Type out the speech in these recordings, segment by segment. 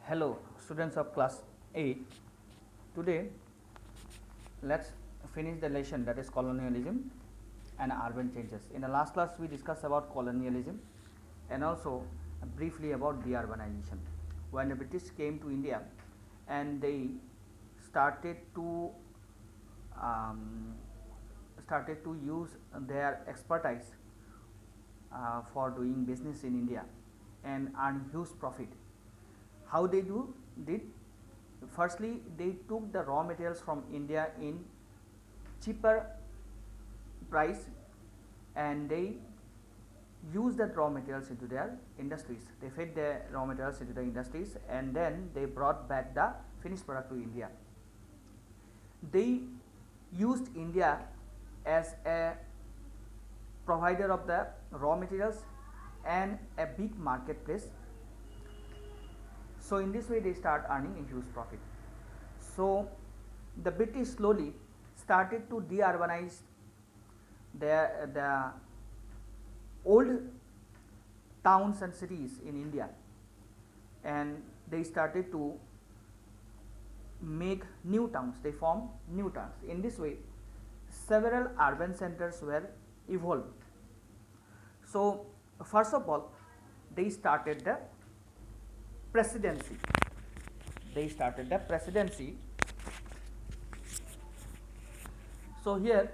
Hello students of class 8. Today let's finish the lesson, that is colonialism and urban changes. In the last class we discussed about colonialism and also briefly about deurbanization. When the British came to India and they started to use their expertise for doing business in India and earn huge profit. How they did? Firstly, they took the raw materials from India in cheaper price and they used that raw materials into their industries. They fed the raw materials into the industries and then they brought back the finished product to India. They used India as a provider of the raw materials and a big marketplace. So in this way they start earning a huge profit. So the British slowly started to de-urbanize the old towns and cities in India, and they started to make new towns. They formed new towns. In this way several urban centers were evolved. So first of all they started the presidency. So here,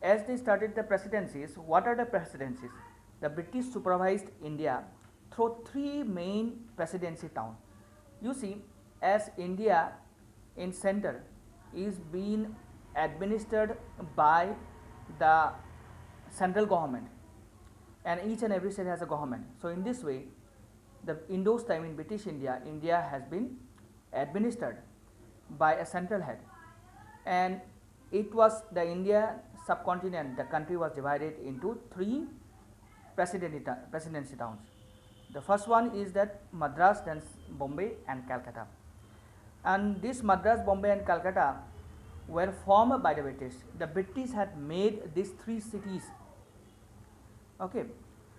as they started the presidencies, what are the presidencies? The British supervised India through three main presidency towns. You see, as India in center is being administered by the central government and each and every state has a government. So in this way, in those time in British India, India has been administered by a central head, and it was the India subcontinent. The country was divided into three presidency towns. The first one is that Madras, then Bombay and Calcutta. And this Madras, Bombay and Calcutta were formed by the British. The British had made these three cities. Okay,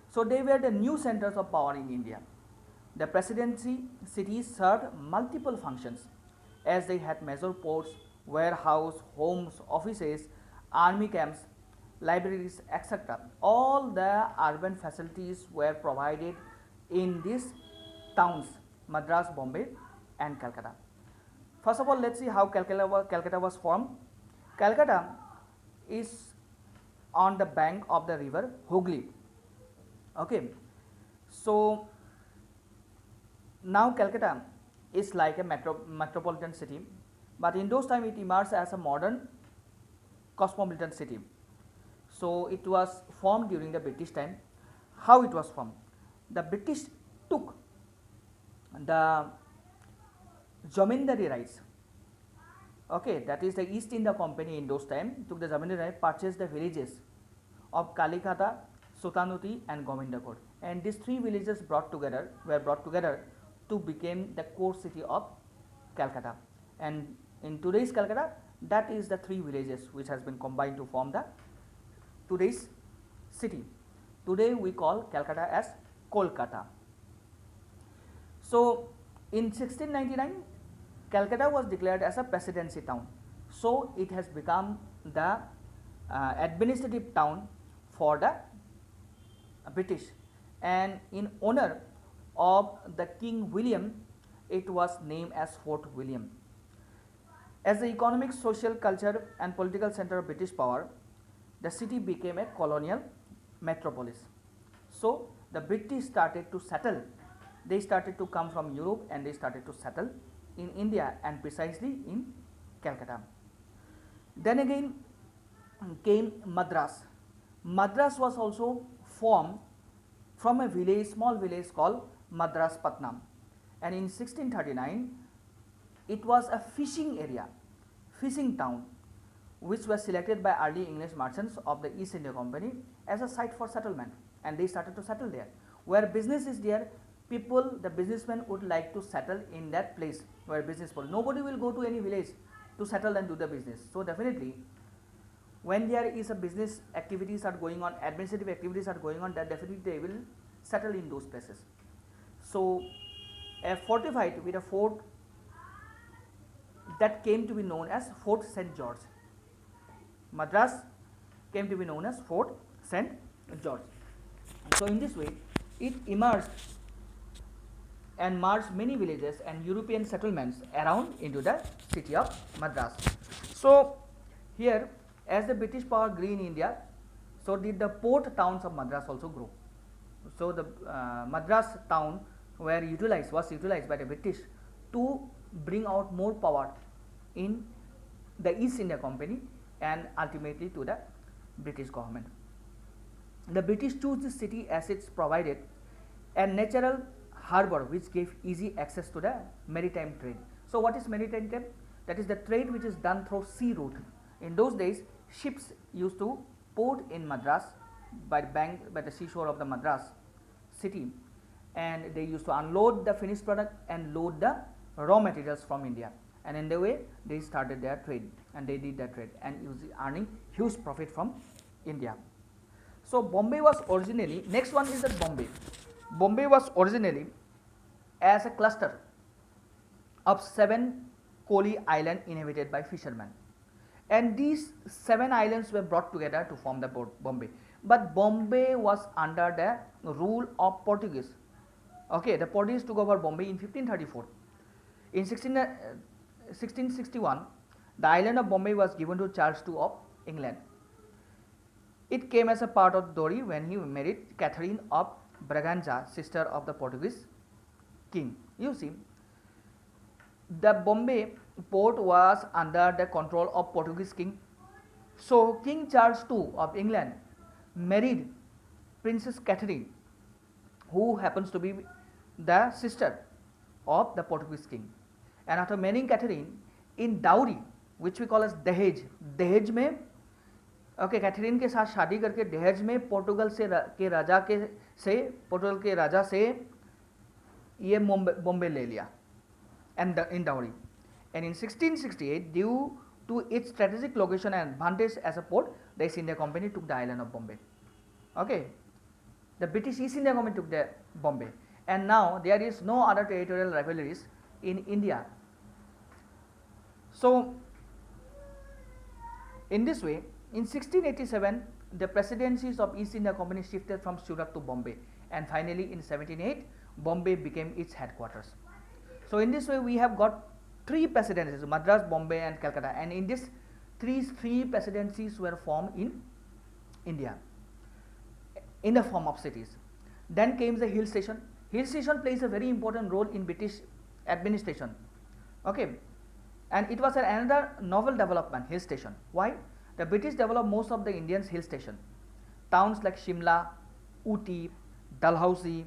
so they were the new centers of power in India. The presidency cities served multiple functions, as they had major ports, warehouse, homes, offices, army camps, libraries, etc. All the urban facilities were provided in these towns, Madras, Bombay and Calcutta. First of all, let's see how Calcutta was formed. Calcutta is on the bank of the river Hooghly. Okay, so now Calcutta is like a metropolitan city, but in those time it emerged as a modern cosmopolitan city. So it was formed during the British time. How it was formed? The British took the zamindari rights. Okay, that is the East India Company in those time took the zamindari rights, purchased the villages of Kalikata, Sutanuti and Govindakot, and these three villages were brought together to become the core city of Calcutta. And in today's Calcutta, that is the three villages which has been combined to form the today's city. Today we call Calcutta as Kolkata. So in 1699 Calcutta was declared as a presidency town, so it has become the administrative town for the British, and in honor of the King William it was named as Fort William. As the economic, social, culture and political center of British power, the city became a colonial metropolis. So the British started to settle. They started to come from Europe and they started to settle in India, and precisely in Calcutta. Then again came Madras. Madras was also formed from a village, small village called Madras Patnam, and in 1639 it was a fishing area, fishing town, which was selected by early English merchants of the East India Company as a site for settlement, and they started to settle there. Where business is there, the businessmen would like to settle in that place where business is. Nobody will go to any village to settle and do the business. So definitely when there is a business activities are going on, administrative activities are going on, that definitely they will settle in those places. So fortified with a fort that came to be known as Fort St. George. Madras came to be known as Fort St. George. So in this way, it emerged and merged many villages and European settlements around into the city of Madras. So here, as the British power grew in India, so did the port towns of Madras also grow. So the Madras town was utilized by the British to bring out more power in the East India Company and ultimately to the British government. The British chose this city as it provided a natural harbour which gave easy access to the maritime trade. So what is maritime trade? That is the trade which is done through sea route. In those days, ships used to port in Madras by the seashore of the Madras city, and they used to unload the finished product and load the raw materials from India, and in the way they started their trade and they did their trade and earning huge profit from India. So Bombay was originally, next one is that Bombay was originally as a cluster of 7 Koli islands inhabited by fishermen, and these 7 islands were brought together to form the Bombay. But Bombay was under the rule of Portuguese. Okay, the Portuguese took over Bombay in 1534. In 1661, the island of Bombay was given to Charles II of England. It came as a part of Dowry when he married Catherine of Braganza, sister of the Portuguese king. You see, the Bombay port was under the control of Portuguese king. So King Charles II of England married Princess Catherine, who happens to be the sister of the Portuguese king. And after marrying Catherine, in dowry, which we call as दहेज में Catherine के साथ शादी करके दहेज में पोर्टुगल के राजा से ये बॉम्बे ले लिया and in dowry. And in 1668, due to its strategic location and advantage as a port, the East India Company took the island of Bombay. Okay, the British East India Company took the Bombay, and now there is no other territorial rivalries in India. So in this way, in 1687, the presidencies of East India Company shifted from Surat to Bombay, and finally in 1708, Bombay became its headquarters. So in this way, we have got 3 presidencies: Madras, Bombay and Calcutta, and in this three presidencies were formed in India in the form of cities. Then came the hill station. Hill station plays a very important role in British administration. Okay, and it was another novel development, hill station. Why? The British developed most of the Indians hill station. Towns like Shimla, Ooty, Dalhousie,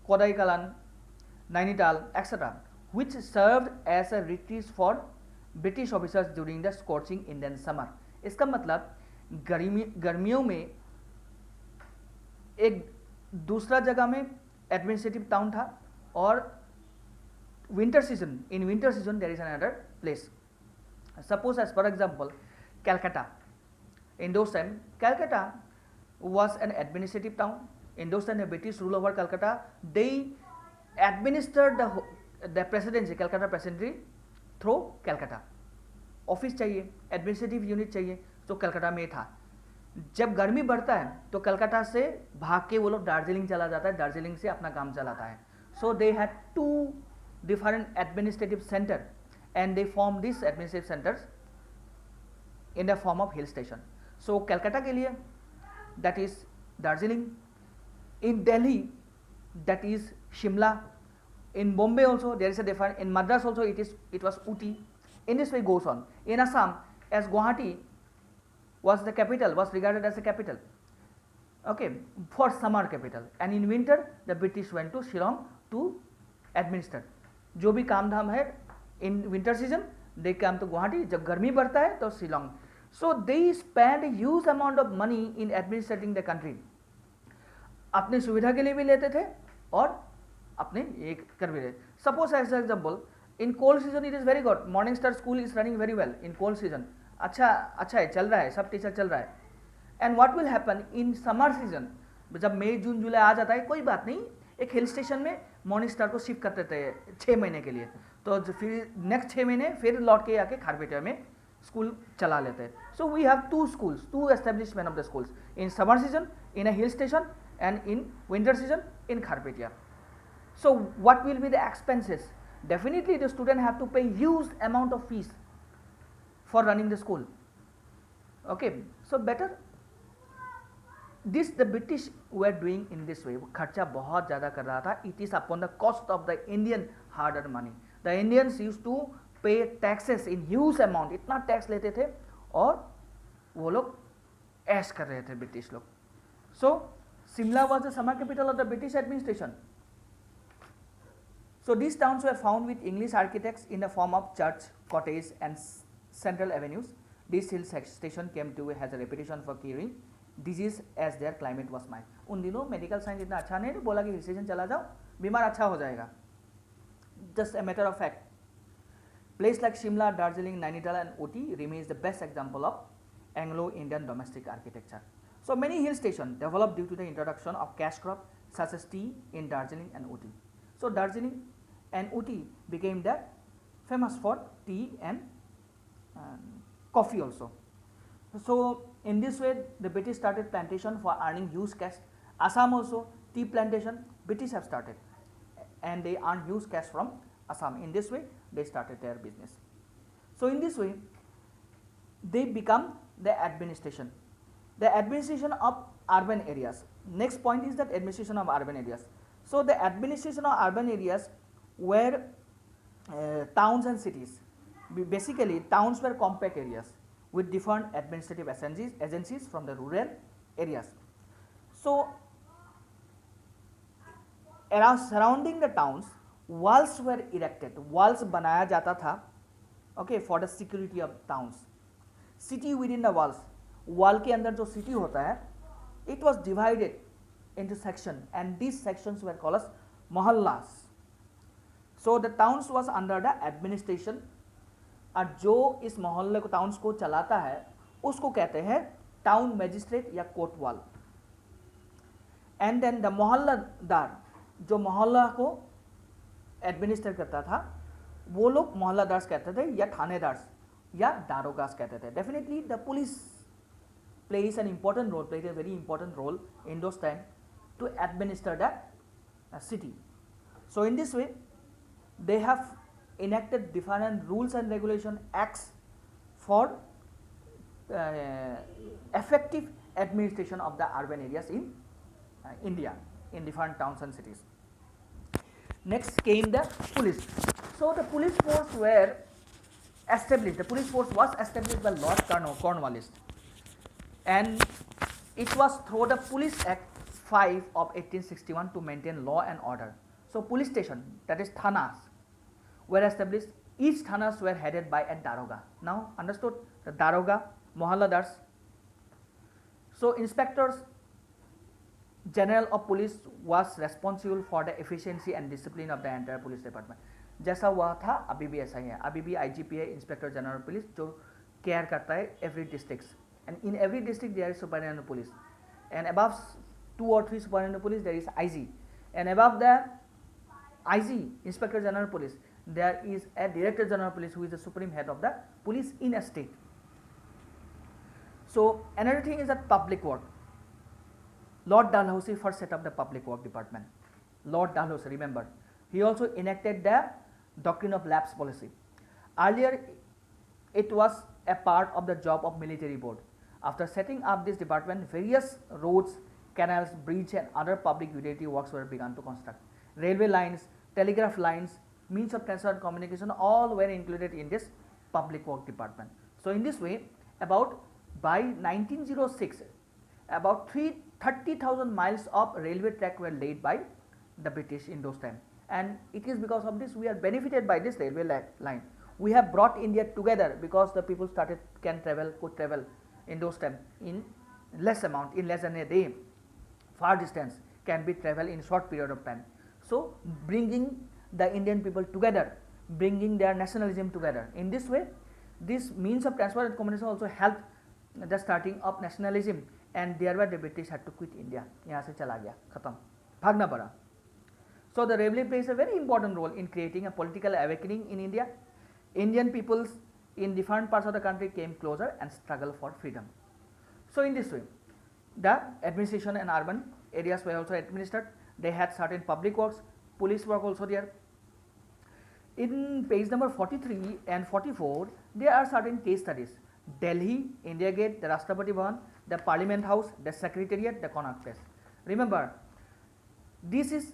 Kodaikanal, Nainital, etc., which served as a retreat for British officers during the scorching Indian summer. इसका मतलब गर्मियों में एक दूसरा जगह में administrative town था, और winter season, in winter season there is another place. Suppose as for example Calcutta. In those time Calcutta was an administrative town. In those time the British rule over Calcutta, they administered the presidency, Calcutta presidency through Calcutta. Office चाहिए, administrative unit चाहिए, तो कलकत्ता में था. जब गर्मी बढ़ता है तो कलकत्ता से भाग के वो लोग दार्जिलिंग चला जाता है, दार्जिलिंग से अपना काम चलाता है. सो they had 2 different administrative center, and they formed these administrative centers in the form of hill station. So Calcutta के लिए that is Darjeeling, in Delhi that is Shimla, in Bombay also there is a different, in Madras also it was Ooty. In this way goes on. In Assam, as Guwahati was the capital, was regarded as a capital, okay, for summer capital, and in winter the British went to Shillong to administer. जो भी काम धाम है in winter season दे कम तो गुवाहाटी, जब गर्मी बढ़ता है तो Shillong. So they spend huge amount of money in administrating the country. अपनी सुविधा के लिए भी लेते थे और अपने ये कर भी रहे. Suppose as example in cold season it is very good, Morning Star school is running very well in cold season. अच्छा है, चल रहा है, सब टीचर चल रहा है. And what will happen in summer season, जब मई जून जुलाई आ जाता है, कोई बात नहीं, एक हिल स्टेशन में मॉर्निंग स्टार को शिफ्ट करते थे 6 महीने के लिए, तो फिर नेक्स्ट 6 महीने फिर लौट के आके खारपेटिया में स्कूल चला लेते हैं. So we have 2 schools, 2 establishment of the schools in summer season in a hill station and in winter season in Kharpetia. So what will be the expenses? Definitely the student have to pay huge amount of fees for running the school. Okay, so better this the British were doing in this way. खर्चा बहुत ज़्यादा कर रहा था. It is upon the cost of the Indian hard-earned money. The Indians used to pay taxes in huge amount. इतना tax लेते थे और वो लोग ऐश कर रहे थे ब्रिटिश लोग. So Simla was the summer capital of the British administration. So these towns were found with English architects in the form of church, cottage and central avenues. This hill station came to has a reputation for curing disease as their climate was mild. उन दिनों medical science इतना अच्छा नहीं, बोला कि hill station चला जाओ, बीमार अच्छा हो जाएगा. Just a matter of fact. Places like Shimla, Darjeeling, Nainital and Ooty remains the best example of Anglo-Indian domestic architecture. So many hill stations developed due to the introduction of cash crop such as tea in Darjeeling and Ooty. So Darjeeling and Ooty became the famous for tea and coffee also. So in this way the British started plantation for earning huge cash. Assam also tea plantation British have started and they earn huge cash from Assam. In this way they started their business. So in this way they become the administration. The administration of urban areas. Next point is that administration of urban areas. So the administration of urban areas were towns and cities. Basically towns were compact areas with different administrative agencies from the rural areas. So around surrounding the towns walls were erected. Walls बनाया जाता था, okay, for the security of towns. City within the walls. Wall के अंदर जो city होता है, it was divided into section and these sections were called as mohallas. So the towns was under the administration और जो इस मोहल्ले को टाउन्स को चलाता है उसको कहते हैं टाउन मैजिस्ट्रेट या कोटवाल. एंड देन द मोहल्लादार जो मोहल्ला को एडमिनिस्ट्रेट करता था वो लोग मोहल्लादार कहते थे या थानेदार या दारोगास कहते थे. Definitely the police plays an important role, played a very important role in those times to administer the city. So in this way they have enacted different rules and regulation acts for effective administration of the urban areas in India in different towns and cities. Next came the police. So the police force were established. The police force was established by Lord Cornwallis, and it was through the Police Act 5 of 1861 to maintain law and order. So police station, that is thanas, were established. Each thanas were headed by a daroga. Now understood, the daroga, mohalladars. So inspectors general of police was responsible for the efficiency and discipline of the entire police department. जैसा हुआ था अभी भी ऐसा ही है. अभी भी IGP है, इंस्पेक्टर जनरल पुलिस, जो केयर करता है every districts, and in every district there is superintendent police, and above 2 or 3 superintendent police there is IG, and above the IG, inspector general police, there is a director general police who is the supreme head of the police in a state. So another thing is that public work. Lord Dalhousie first set up the public work department. Lord Dalhousie, remember, he also enacted the doctrine of lapse policy. Earlier it was a part of the job of military board. After setting up this department, various roads, canals, bridges and other public utility works were begun to construct. Railway lines, telegraph lines, means of transport and communication, all were included in this public work department. So in this way, about by 1906, about 30,000 miles of railway track were laid by the British in those times, and it is because of this we are benefited by this railway line. We have brought India together because the people could travel in those times in less amount, in less than a day. Far distance can be traveled in short period of time. So bringing the Indian people together, bringing their nationalism together. In this way, this means of transport and communication also helped the starting of nationalism, and thereby the British had to quit India. यहाँ से चला गया, खत्म, भागना पड़ा. So the Reveille plays a very important role in creating a political awakening in India. Indian peoples in different parts of the country came closer and struggled for freedom. So in this way, the administration and urban areas were also administered. They had certain public works, police work also there. In page number 43 and 44, there are certain case studies. Delhi, India Gate, the Rashtrapati Bhavan, the Parliament House, the Secretariat, the Connaught Place. Remember, these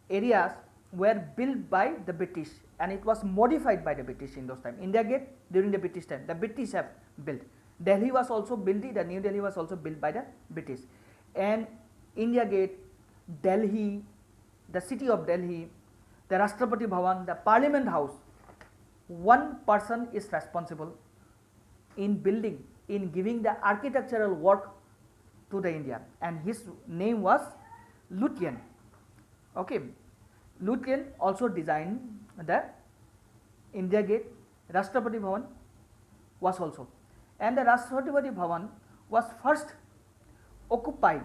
areas were built by the British and it was modified by the British in those times. India Gate during the British time, the British have built. Delhi was also built, the New Delhi was also built by the British. And India Gate, Delhi, the city of Delhi, the Rashtrapati Bhavan, the Parliament House, one person is responsible in building, in giving the architectural work to the India, and his name was Lutyens. Okay, Lutyens also designed the India Gate. Rashtrapati Bhavan was also, and the Rashtrapati Bhavan was first occupied.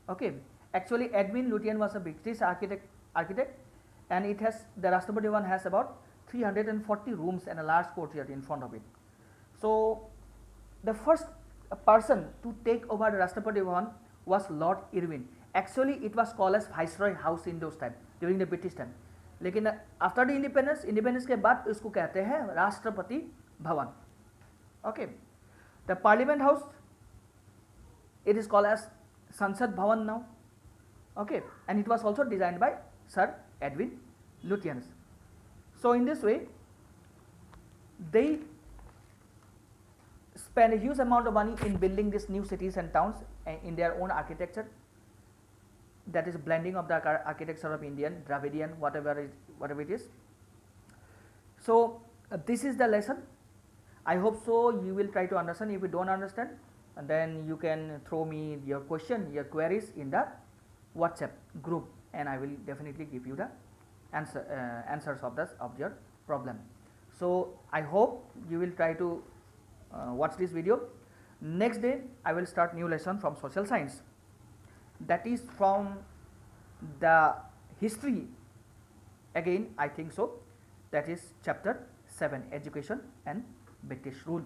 Okay, actually Edwin Lutyens was a British architect, and it has, the Rashtrapati Bhavan has about 340 rooms and a large courtyard in front of it. So the first person to take over the Rashtrapati Bhavan was Lord Irwin. Actually it was called as Viceroy House in those time, during the British time. लेकिन after the independence के बाद इसको कहते हैं Rashtrapati Bhavan. Okay, the parliament house, it is called as Sansad Bhavan now. Okay, and it was also designed by Sir Edwin Lutyens. So in this way, they spend a huge amount of money in building these new cities and towns in their own architecture. That is blending of the architecture of Indian, Dravidian, whatever it is. So this is the lesson. I hope so you will try to understand. If you don't understand, and then you can throw me your question, your queries in the WhatsApp group, and I will definitely give you the answers of your problem. So I hope you will try to watch this video. Next day I will start new lesson from social science, that is from the history again, I think so. That is chapter 7, education and British rule.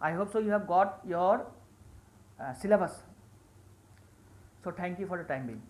I hope so you have got your syllabus. So thank you for the time being.